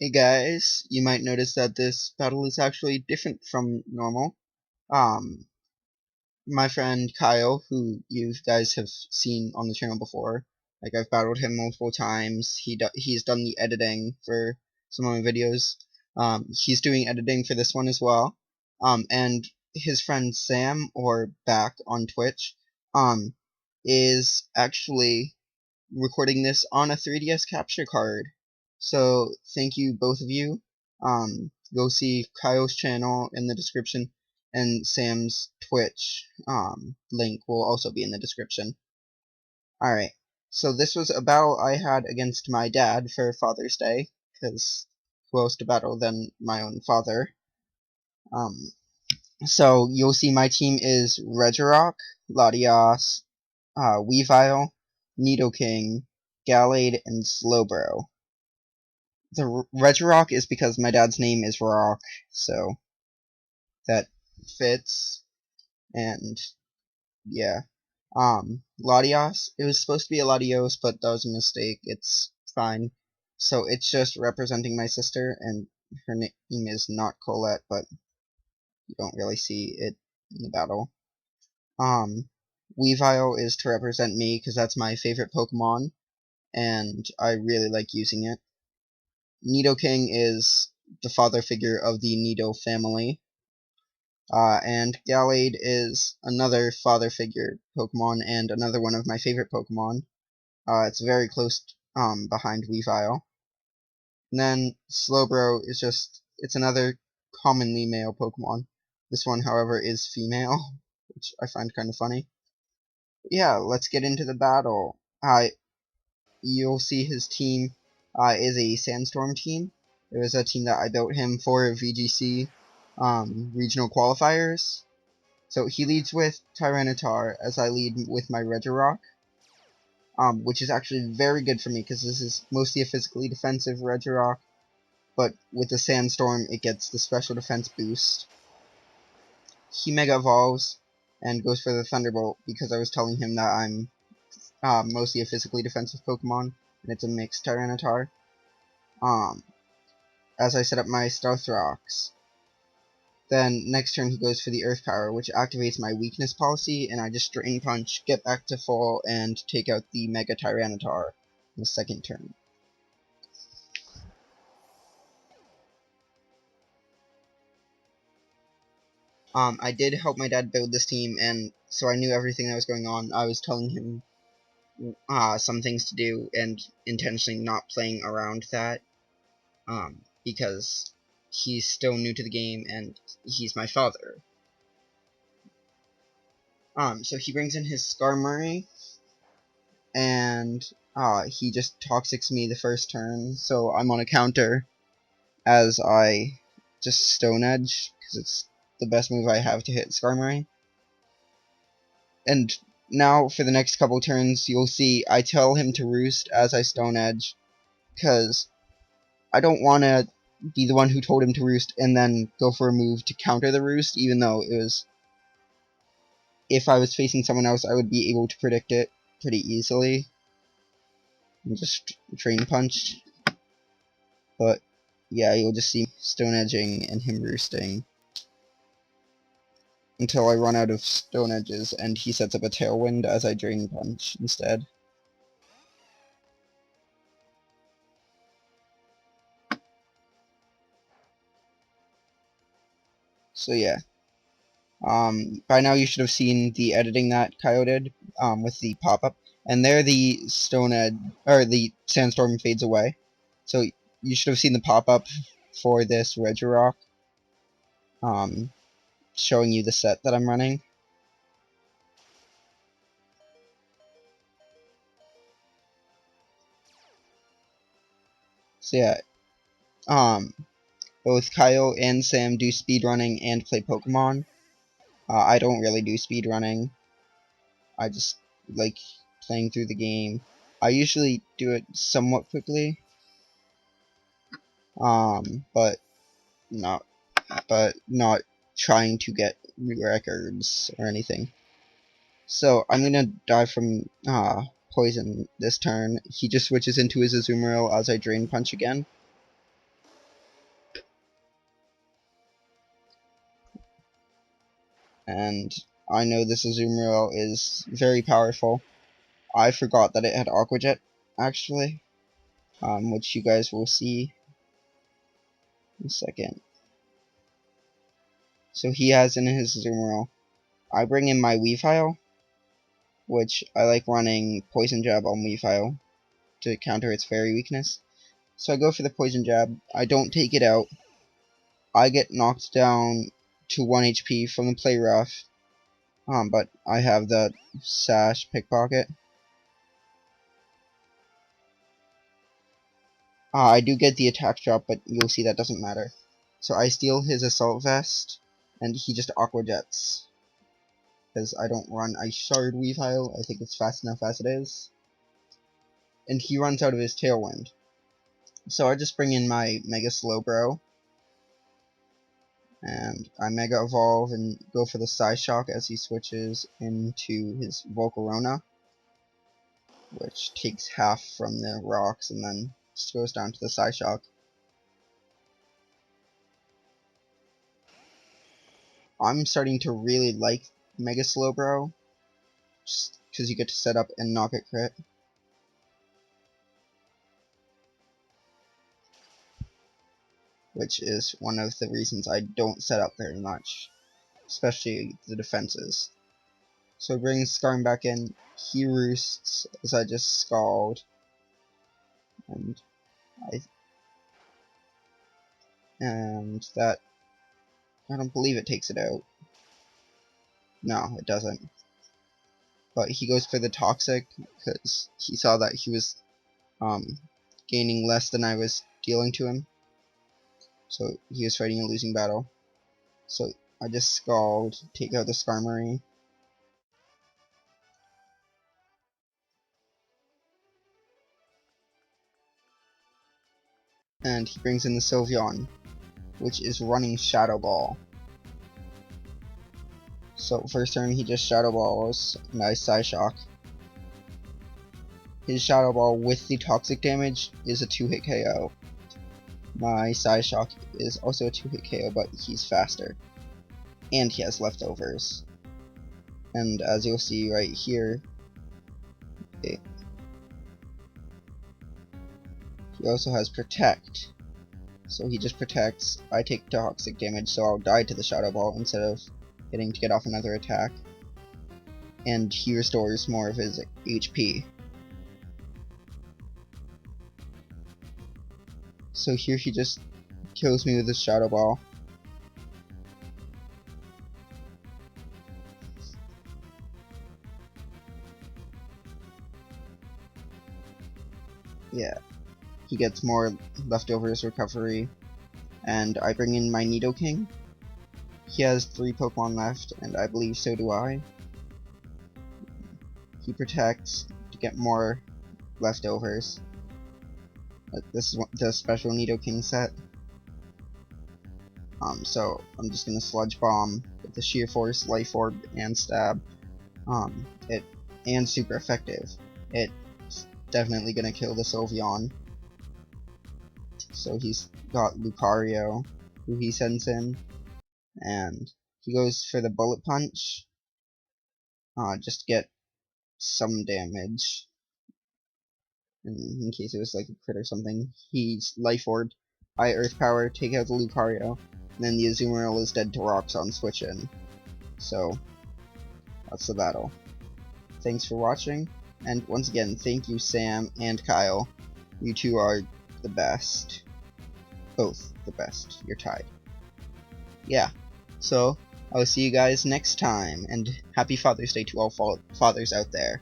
Hey guys, you might notice that this battle is actually different from normal. Um, my friend Kyle, who you guys have seen on the channel before, like I've battled him multiple times. He's done the editing for some of my videos. He's doing editing for this one as well. And his friend Sam, or Back on Twitch, is actually recording this on a 3DS capture card. So thank you both of you. Go see Kyle's channel in the description, and Sam's Twitch link will also be in the description. Alright, so this was a battle I had against my dad for Father's Day, because who else to battle than my own father? Um, so you'll see my team is Regirock, Latias, Weavile, Nidoking, Gallade, and Slowbro. The Regirock is because my dad's name is Rock, so that fits, and yeah. Latias, it was supposed to be a Latios, but that was a mistake. It's fine. So it's just representing my sister, and her name is not Colette, but you don't really see it in the battle. Weavile is to represent me, because that's my favorite Pokemon, and I really like using it. Nidoking is the father figure of the Nido family. And Gallade is another father figure Pokemon and another one of my favorite Pokemon. It's very close behind Weavile. And then Slowbro is it's another commonly male Pokemon. This one, however, is female, which I find kind of funny. But yeah, let's get into the battle. You'll see his team is a Sandstorm team. It was a team that I built him for VGC regional qualifiers. So he leads with Tyranitar, as I lead with my Regirock, which is actually very good for me because this is mostly a physically defensive Regirock, but with the Sandstorm it gets the special defense boost. He Mega Evolves and goes for the Thunderbolt because I was telling him that I'm mostly a physically defensive Pokemon, and it's a mixed Tyranitar. As I set up my Stealth Rocks. Then next turn he goes for the Earth Power, which activates my weakness policy, and I just Drain Punch, get back to full, and take out the Mega Tyranitar in the second turn. I did help my dad build this team, and so I knew everything that was going on. I was telling him some things to do, and intentionally not playing around that, because he's still new to the game, and he's my father. So he brings in his Skarmory, and he just Toxics me the first turn, so I'm on a counter as I just Stone Edge, because it's the best move I have to hit Skarmory. And now for the next couple turns, you'll see I tell him to roost as I Stone Edge, because I don't want to be the one who told him to roost and then go for a move to counter the roost, even though it was, if I was facing someone else, I would be able to predict it pretty easily. And just Drain Punch. But yeah, you'll just see Stone Edging and him roosting until I run out of Stone Edges and he sets up a Tailwind as I Drain Punch instead. So yeah. By now you should have seen the editing that Kyle did with the pop-up. And there the Stone Edge, or the Sandstorm fades away. So you should have seen the pop-up for this Regirock, showing you the set that I'm running. So yeah, both Kyle and Sam do speedrunning and play Pokemon. I don't really do speedrunning. I just like playing through the game. I usually do it somewhat quickly, but not trying to get records or anything. So I'm gonna die from poison this turn. He just switches into his Azumarill as I Drain Punch again. and I know this Azumarill is very powerful. I forgot that it had Aqua Jet, actually, which you guys will see in a second. So he has in his Azumarill. I bring in my Weavile, which I like running Poison Jab on Weavile to counter its fairy weakness. So I go for the Poison Jab. I don't take it out. I get knocked down to 1 HP from the Play Rough, but I have the Sash Pickpocket. I do get the attack drop, but you'll see that doesn't matter. So I steal his Assault Vest, and he just Aqua Jets. Because I don't run Ice Shard Weavile, I think it's fast enough as it is. And he runs out of his Tailwind. So I just bring in my Mega Slowbro, and I Mega Evolve and go for the Psyshock as he switches into his Volcarona, which takes half from the rocks and then just goes down to the Psyshock. I'm starting to really like Mega Slowbro, just because you get to set up and knock it crit. Which is one of the reasons I don't set up very much, especially the defenses. So I bring Skarn back in, he roosts as I just Scald, and that, I don't believe it takes it out. No, it doesn't. But he goes for the Toxic, because he saw that he was gaining less than I was dealing to him. So he was fighting a losing battle. So I just Scald, take out the Skarmory. And he brings in the Sylveon, which is running Shadow Ball. So first turn he just Shadow Balls, and I Psyshock. His Shadow Ball with the Toxic damage is a 2-hit KO. My Psyshock is also a 2-hit KO, but he's faster. And he has leftovers. And as you'll see right here, he also has Protect. So he just protects, I take toxic damage, so I'll die to the Shadow Ball instead of getting to get off another attack. And he restores more of his HP. So here he just kills me with his Shadow Ball. Yeah, he gets more leftovers recovery, and I bring in my Nidoking. He has 3 Pokemon left, and I believe so do I. He protects to get more leftovers. This is the special Nidoking set. So I'm just gonna Sludge Bomb with the Sheer Force, Life Orb, and Stab. And super effective. It's definitely gonna kill the Sylveon. So he's got Lucario, who he sends in, and he goes for the Bullet Punch, just to get some damage, in case it was like a crit or something. He's Life Orb, I Earth Power, take out the Lucario, and then the Azumarill is dead to rocks on switch in. So, that's the battle. Thanks for watching, and once again, thank you Sam and Kyle. You two are the best. Both the best. You're tied. Yeah. So, I'll see you guys next time, and happy Father's Day to all fathers out there.